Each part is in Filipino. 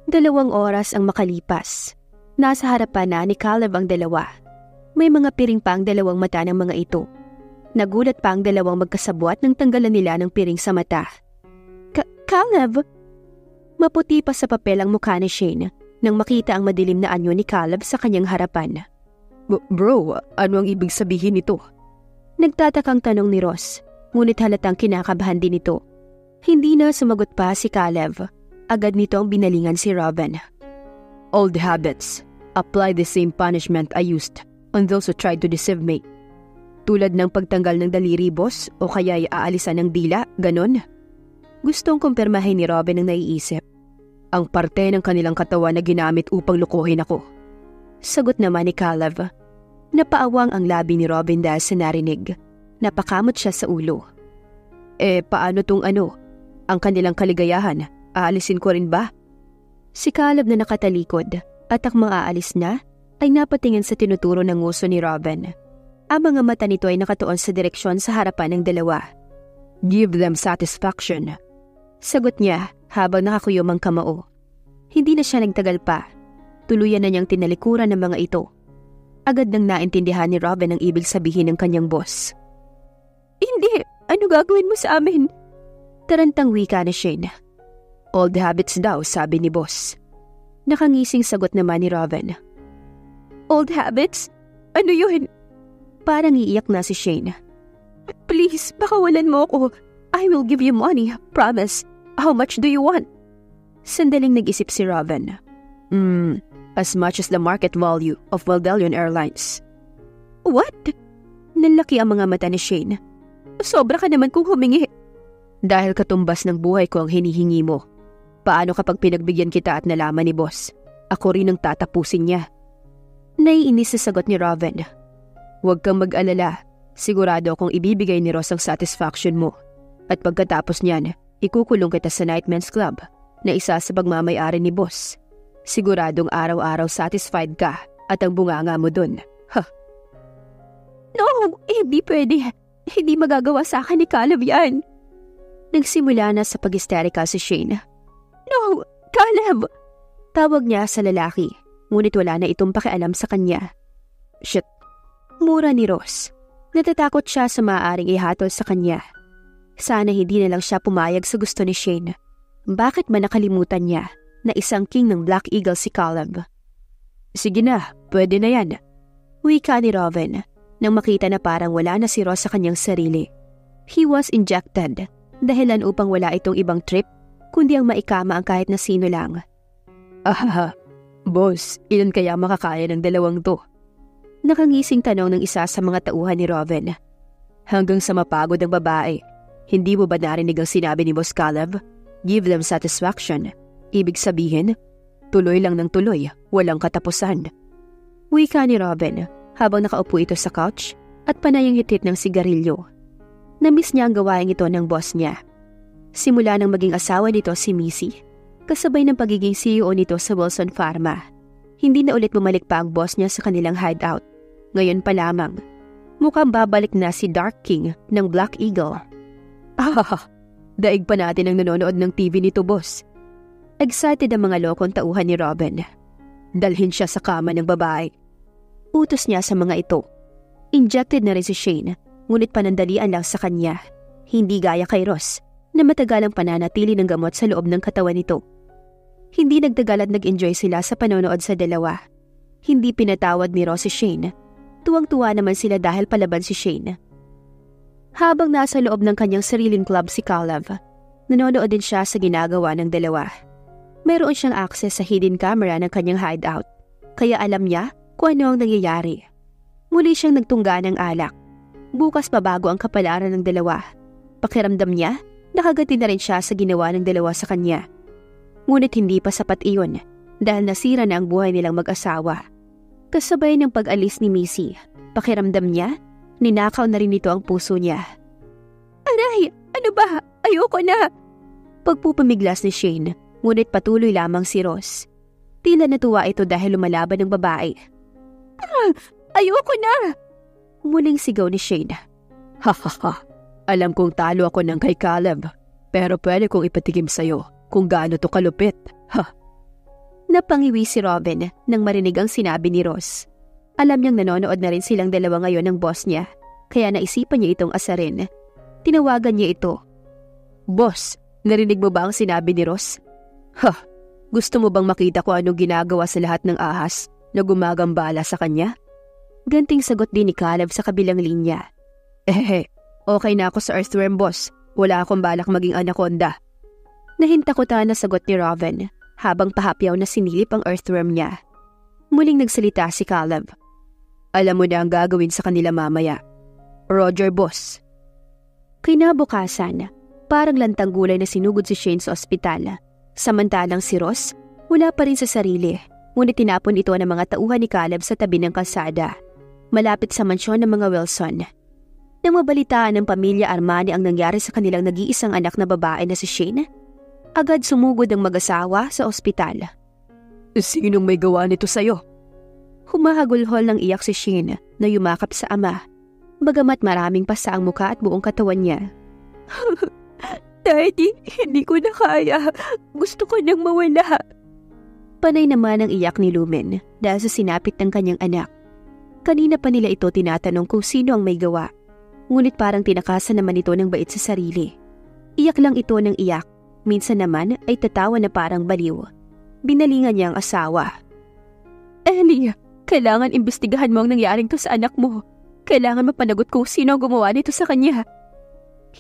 2 oras ang makalipas. Nasa harapan na ni Caleb ang dalawa. May mga piring pa ang 2 mata ng mga ito. Nagulat pa ang 2 magkasabwat nang tanggalan nila ng piring sa mata. Caleb! Maputi pa sa papel ang mukha ni Shane nang makita ang madilim na anyo ni Caleb sa kanyang harapan. Bro, ano ang ibig sabihin nito? Nagtatakang tanong ni Ross, ngunit halatang kinakabahan din ito. Hindi na sumagot pa si Caleb. Agad nito ang binalingan si Robin. Old habits. Apply the same punishment I used on those who tried to deceive me. Tulad ng pagtanggal ng daliri, boss, o kaya aalisan ng dila, ganon? Gustong kumpirmahin ni Robin ang naiisip. Ang parte ng kanilang katawan na ginamit upang lukuhin ako. Sagot naman ni Caleb. Napaawang ang labi ni Robin dahil sa narinig. Napakamot siya sa ulo. Paano tong ang kanilang kaligayahan? Aalisin ko rin ba? Si Caleb na nakatalikod at ang maaalis na ay napatingin sa tinuturo ng nguso ni Robin. Ang mga mata nito ay nakatuon sa direksyon sa harapan ng 2. Give them satisfaction. Sagot niya habang nakakuyom ang kamao. Hindi na siya nagtagal pa. Tuluyan na niyang tinalikuran ng mga ito. Agad nang naintindihan ni Robin ang ibig sabihin ng kanyang boss. Hindi! Ano gagawin mo sa amin? Tarantang wika na Shane. Old habits daw, sabi ni boss. Nakangising sagot naman ni Robin. Old habits? Ano yun? Parang iiyak na si Shane. Please, pakawalan mo ako. I will give you money, promise. How much do you want? Sandaling nag-isip si Robin. As much as the market value of Valdelion Airlines. What? Nanlaki ang mga mata ni Shane. Sobra ka naman kung humingi. Dahil katumbas ng buhay ko ang hinihingi mo. Paano kapag pinagbigyan kita at nalaman ni boss? Ako rin ang tatapusin niya. Naiinis sa sagot ni Robin. Huwag kang mag-alala. Sigurado akong ibibigay ni Ross ang satisfaction mo. At pagkatapos niyan, ikukulong kita sa Nightmen's Club na isa sa pagmamay-ari ni boss. Siguradong araw-araw satisfied ka at ang bunganga mo dun. No, hindi pwede. Hindi magagawa sa akin ni Caleb yan. Nagsimula na sa pag-hysterical si Shane. No, Caleb! Tawag niya sa lalaki, ngunit wala na itong pakialam sa kanya. Shit! Mura ni Ross. Natatakot siya sa maaaring ihatol sa kanya. Sana hindi na lang siya pumayag sa gusto ni Shane. Bakit ba nakalimutan niya na isang king ng Black Eagle si Caleb? Sige na, pwede na yan. Wika ni Robin nang makita na parang wala na si Ross sa kanyang sarili. He was injected. Dahilan upang wala itong ibang trip, kundi ang maikama ang kahit na sino lang. Boss, ilan kaya makakaya ng 2 to? Nakangising tanong ng isa sa mga tauhan ni Robin. Hanggang sa mapagod ang babae. Hindi mo ba narinig ang sinabi ni Boss Caleb? Give them satisfaction. Ibig sabihin, tuloy lang ng tuloy, walang katapusan. Wika ni Robin habang nakaupo ito sa couch at panay ang hitit ng sigarilyo. Namiss niya ang gawain ito ng boss niya. Simula nang maging asawa nito si Missy, kasabay ng pagiging CEO nito sa Wilson Pharma. Hindi na ulit bumalik pa ang boss niya sa kanilang hideout. Ngayon pa lamang, mukhang babalik na si Dark King ng Black Eagle. Daig pa natin ang nanonood ng TV nito, boss. Excited ang mga lokong tauhan ni Robin. Dalhin siya sa kama ng babae. Utos niya sa mga ito. Injected na rin si Shane, ngunit panandalian lang sa kanya. Hindi gaya kay Ross, na matagalang pananatili ng gamot sa loob ng katawan nito. Hindi nagtagal at nag-enjoy sila sa panonood sa 2. Hindi pinatawad ni Ross si Shane. Tuwang-tuwa naman sila dahil palaban si Shane. Habang nasa loob ng kanyang sariling club si Caleb, nanonood din siya sa ginagawa ng 2. Mayroon siyang access sa hidden camera ng kanyang hideout, kaya alam niya kung ano ang nangyayari. Muli siyang nagtungga ng alak. Bukas pa bago ang kapalaran ng 2. Pakiramdam niya, nakagati na rin siya sa ginawa ng 2 sa kanya. Ngunit hindi pa sapat iyon dahil nasira na ang buhay nilang mag-asawa. Kasabay ng pag-alis ni Missy, pakiramdam niya, ninakaw na rin nito ang puso niya. Aray! Ano ba? Ayoko na! Pagpupamiglas ni Shane, ngunit patuloy lamang si Ross. Tila natuwa ito dahil lumalaban ng babae. Ayoko na! Muling sigaw ni Shane. Alam kong talo ako ng kay Caleb, pero pwede kong ipatikim sa'yo kung gaano to kalupit. Napangiwi si Robin nang marinig ang sinabi ni Ross. Alam niyang nanonood na rin silang dalawa ngayon ng boss niya, kaya naisipan niya itong asarin. Tinawagan niya ito. "Boss, narinig mo ba ang sinabi ni Ross?" Gusto mo bang makita ko anong ginagawa sa lahat ng ahas na gumagambala sa kanya?" Ganting sagot din ni Caleb sa kabilang linya. Okay na ako sa earthworm, boss. Wala akong balak maging anaconda." Nahintakutan na sagot ni Robin habang pahapyaw na sinilip ang earthworm niya. Muling nagsalita si Caleb. "Alam mo na ang gagawin sa kanila mamaya." "Roger, boss." Kinabukasan, parang lantang gulay na sinugod si Shane sa ospital. Samantalang si Ross, wala pa rin sa sarili, ngunit tinapon ito ng mga tauhan ni Caleb sa tabi ng kalsada, malapit sa mansyon ng mga Wilson. Nang mabalitaan ng pamilya Armani ang nangyari sa kanilang nag-iisang anak na babae na si Shane, agad sumugod ang mag-asawa sa ospital. "Sinong may gawa nito sa'yo?" Humahagulhol ng iyak si Shane na yumakap sa ama, bagamat maraming pasa ang muka at buong katawan niya. "Daddy, hindi ko na kaya. Gusto ko nang mawala." Panay naman ang iyak ni Lumen dahil sa sinapit ng kanyang anak. Kanina pa nila ito tinatanong kung sino ang may gawa, ngunit parang tinakasan naman ito ng bait sa sarili. Iyak lang ito ng iyak, minsan naman ay tatawa na parang baliw. Binalingan niya ang asawa. "Ellie, kailangan imbestigahan mo ang nangyaring to sa anak mo. Kailangan mapanagot kung sino ang gumawa nito sa kanya."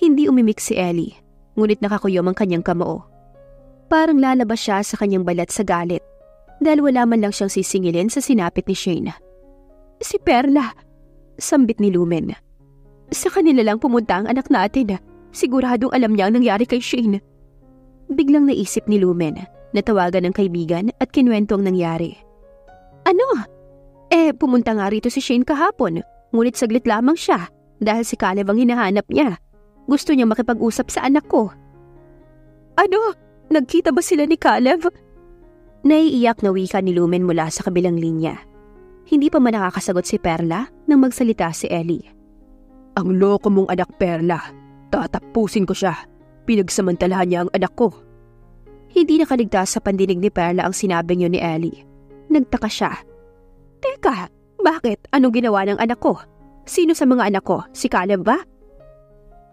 Hindi umimik si Ellie, ngunit nakakuyom ang kanyang kamao. Parang lalabas siya sa kanyang balat sa galit, dahil wala man lang siyang sisingilin sa sinapit ni Shane. "Si Perla," sambit ni Lumen. "Sa kanila lang pumunta ang anak natin. Siguradong alam niya ang nangyari kay Shane." Biglang naisip ni Lumen na tawagan ng kaibigan at kinuwento ang nangyari. "Ano? Pumunta nga rito si Shane kahapon, ngunit saglit lamang siya dahil si Caleb ang hinahanap niya. Gusto niya makipag-usap sa anak ko." "Ano? Nagkita ba sila ni Caleb?" Naiiyak na wika ni Lumen mula sa kabilang linya. Hindi pa man nakakasagot si Perla nang magsalita si Ellie. "Ang loko mong anak, Perla. Tatapusin ko siya. Pinagsamantalahan niya ang anak ko." Hindi nakaligtas sa pandinig ni Perla ang sinabing yun ni Ellie. Nagtaka siya. "Teka, bakit? Anong ginawa ng anak ko? Sino sa mga anak ko? Si Caleb ba?"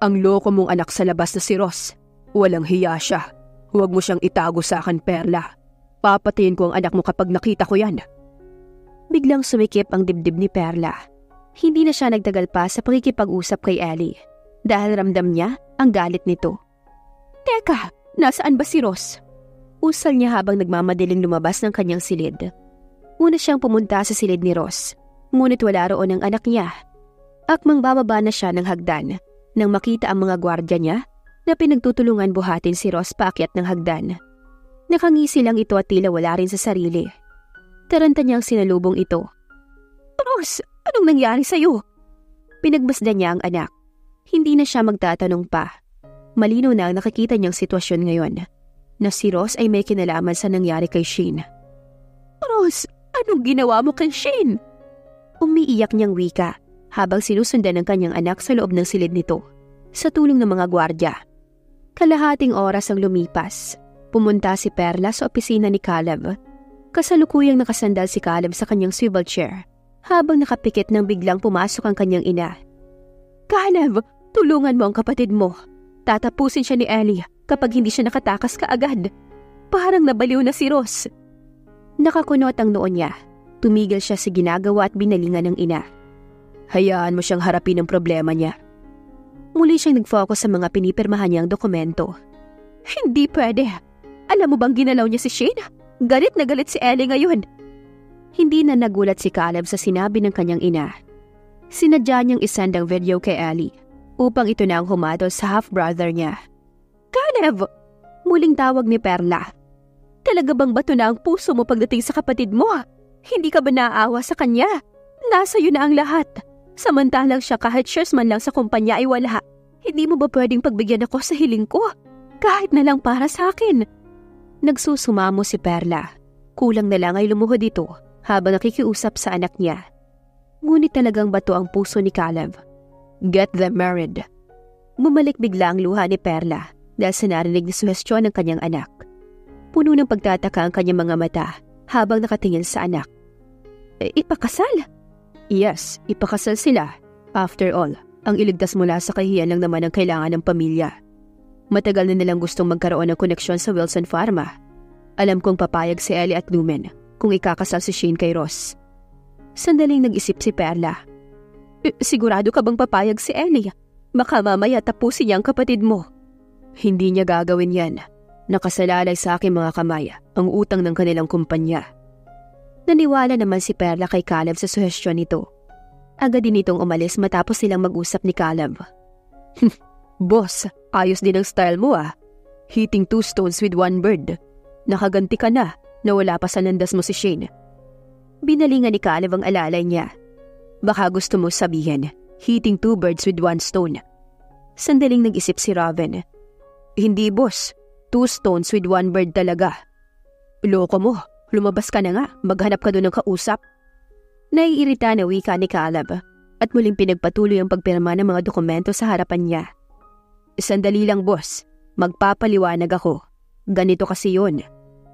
"Ang loko mong anak sa labas na si Ross. Walang hiya siya. Huwag mo siyang itago sa akin, Perla. Papatayin ko ang anak mo kapag nakita ko yan." Biglang sumikip ang dibdib ni Perla. Hindi na siya nagtagal pa sa pakikipag-usap kay Ellie dahil ramdam niya ang galit nito. "Teka, nasaan ba si Ross?" Usal niya habang nagmamadaling lumabas ng kanyang silid. Una siyang pumunta sa silid ni Ross, ngunit wala roon ang anak niya. Akmang bababa na siya ng hagdan nang makita ang mga gwardya niya na pinagtutulungan buhatin si Ross paakyat ng hagdan. Nakangisi lang ito at tila wala rin sa sarili. Taranta niyang sinalubong ito. "Ross, anong nangyari sa'yo?" Pinagmasdan niya ang anak. Hindi na siya magtatanong pa. Malinaw na ang nakikita niyang sitwasyon ngayon, na si Ross ay may kinalaman sa nangyari kay Shane. "Ross, anong ginawa mo kay Shane?" Umiiyak niyang wika habang sinusundan ng kanyang anak sa loob ng silid nito, sa tulong ng mga gwardya. Kalahating oras ang lumipas. Pumunta si Perla sa opisina ni Caleb. Kasalukuyang nakasandal si Caleb sa kanyang swivel chair habang nakapikit nang biglang pumasok ang kanyang ina. "Caleb, tulungan mo ang kapatid mo. Tatapusin siya ni Ellie kapag hindi siya nakatakas kaagad. Parang nabaliw na si Ross." Nakakunot ang noo niya. Tumigil siya sa ginagawa at binalingan ng ina. "Hayaan mo siyang harapin ang problema niya." Muli siyang nag-focus sa mga pinipirmahan niyang dokumento. "Hindi pwede. Alam mo bang ginalaw niya si Shane? Galit na galit si Ellie ngayon." Hindi na nagulat si Caleb sa sinabi ng kanyang ina. Sinadya niyang isend ang video kay Ellie upang ito na ang humadol sa half-brother niya. "Caleb!" Muling tawag ni Perla. "Talaga bang bato na ang puso mo pagdating sa kapatid mo? Hindi ka ba naaawa sa kanya? Nasa iyo na ang lahat. Samantalang siya kahit shares man lang sa kumpanya ay wala. Hindi mo ba pwedeng pagbigyan ako sa hiling ko? Kahit na lang para sa akin." Nagsusumamo si Perla. Kulang na lang ay lumuhod ito habang nakikiusap sa anak niya. Ngunit talagang bato ang puso ni Caleb. "Get them married." Bumalik bigla ang luha ni Perla dahil sa narinig na suhestyon ng kanyang anak. Puno ng pagtataka ang kanyang mga mata habang nakatingin sa anak. Ipakasal? Yes, ipakasal sila. After all, ang iligtas mula sa kahiyan lang naman ang kailangan ng pamilya. Matagal na nilang gustong magkaroon ng koneksyon sa Wilson Pharma. Alam kong papayag si Ellie at Lumen kung ikakasal si Shane kay Ross. Sandaling nag-isip si Perla. Sigurado ka bang papayag si Ellie? Baka mamaya tapusin niya ang kapatid mo. Hindi niya gagawin yan. Nakasalalay sa aking mga kamay ang utang ng kanilang kumpanya. Naniwala naman si Perla kay Caleb sa suhestyon nito. Agad din itong umalis matapos silang mag-usap ni Caleb. Boss, ayos din ang style mo ah. Hitting 2 stones with 1 bird. Nakaganti ka na wala pa sa landas mo si Shane. Binalingan ni Caleb ang alalay niya. Baka gusto mo sabihin, hitting 2 birds with 1 stone. Sandaling nag-isip si Raven. Hindi boss, 2 stones with 1 bird talaga. Loko mo, lumabas ka na nga, maghanap ka doon ng kausap. Naiirita na wika ni Caleb at muling pinagpatuloy ang pagpirma ng mga dokumento sa harapan niya. Sandali lang boss, magpapaliwanag ako. Ganito kasi yun.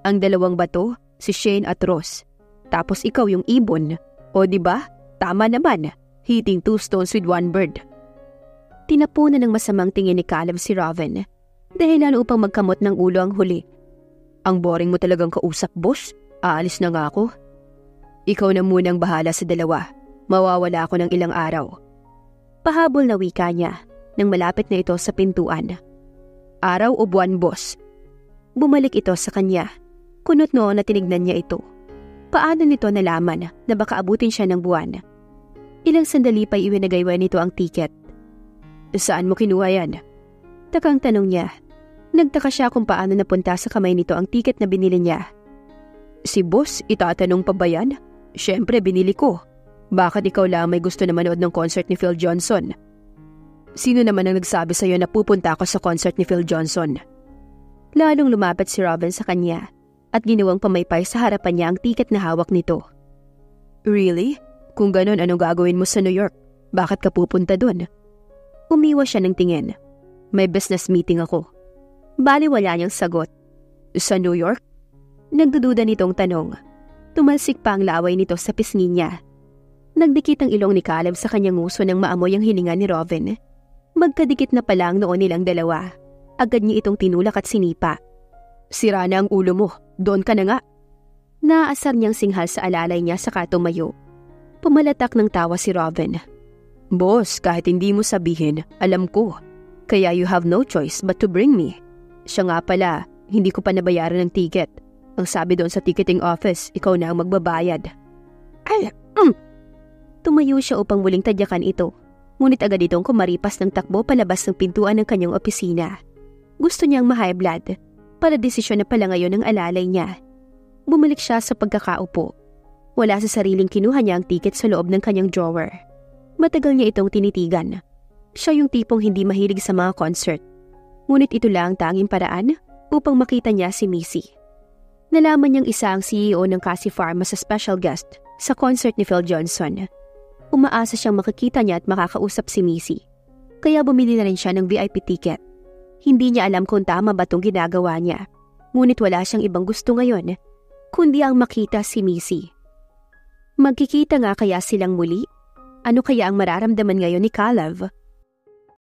Ang dalawang bato, si Shane at Ross. Tapos ikaw yung ibon. O diba? Tama naman, hitting 2 stones with 1 bird. Tinapunan ng masamang tingin ni Caleb si Raven, dahilan upang magkamot ng ulo ang huli. Ang boring mo talagang kausap, boss. Aalis na nga ako. Ikaw na munang bahala sa dalawa. Mawawala ako ng ilang araw. Pahabol na wika niya nang malapit na ito sa pintuan. Araw o buwan, boss? Bumalik ito sa kanya. Kunot noon na tinignan niya ito. Paano nito nalaman na baka abutin siya ng buwan? Ilang sandali pa iwinagaywa nito ang tiket. Saan mo kinuha yan? Takang tanong niya. Nagtaka siya kung paano napunta sa kamay nito ang tiket na binili niya. Si boss, itatanong pa ba yan? Siyempre, binili ko. Bakit ikaw lang may gusto na manood ng concert ni Phil Johnson? Sino naman ang nagsabi sa'yo na pupunta ako sa concert ni Phil Johnson? Lalong lumapit si Robin sa kanya at ginawang pamaypay sa harapan niya ang tiket na hawak nito. Really? Kung ganon, anong gagawin mo sa New York? Bakit ka pupunta dun? Umiwas siya ng tingin. May business meeting ako. Baliwala niyang sagot. Sa New York? Nagdududa nitong tanong. Tumalsik pa ang laway nito sa pisngi niya. Nagdikit ang ilong ni Caleb sa kanyang nguso nang maamoy ang hininga ni Robin. Magkadikit na pala ang noon nilang dalawa. Agad niya itong tinulak at sinipa. Sira na ang ulo mo. Doon ka na nga. Naaasar niyang singhal sa alalay niya saka tumayo. Pumalatak ng tawa si Robin. Boss, kahit hindi mo sabihin, alam ko. Kaya you have no choice but to bring me. Siya nga pala, hindi ko pa nabayaran ng ticket. Ang sabi doon sa ticketing office, ikaw na ang magbabayad. Tumayo siya upang muling tadyakan ito. Ngunit agad itong kumaripas ng takbo palabas ng pintuan ng kanyang opisina. Gusto niyang ma-high blood, para desisyon na pala ngayon ang alalay niya. Bumalik siya sa pagkakaupo. Wala sa sariling kinuha niya ang ticket sa loob ng kanyang drawer. Matagal niya itong tinitigan. Siya yung tipong hindi mahilig sa mga concert. Ngunit ito lang ang tanging paraan upang makita niya si Missy. Nalaman niyang isa ang CEO ng Kasi Pharma sa special guest sa concert ni Phil Johnson. Umaasa siyang makikita niya at makakausap si Missy. Kaya bumili na rin siya ng VIP ticket. Hindi niya alam kung tama ba itong ginagawa niya. Ngunit wala siyang ibang gusto ngayon, kundi ang makita si Missy. Magkikita nga kaya silang muli? Ano kaya ang mararamdaman ngayon ni Caleb?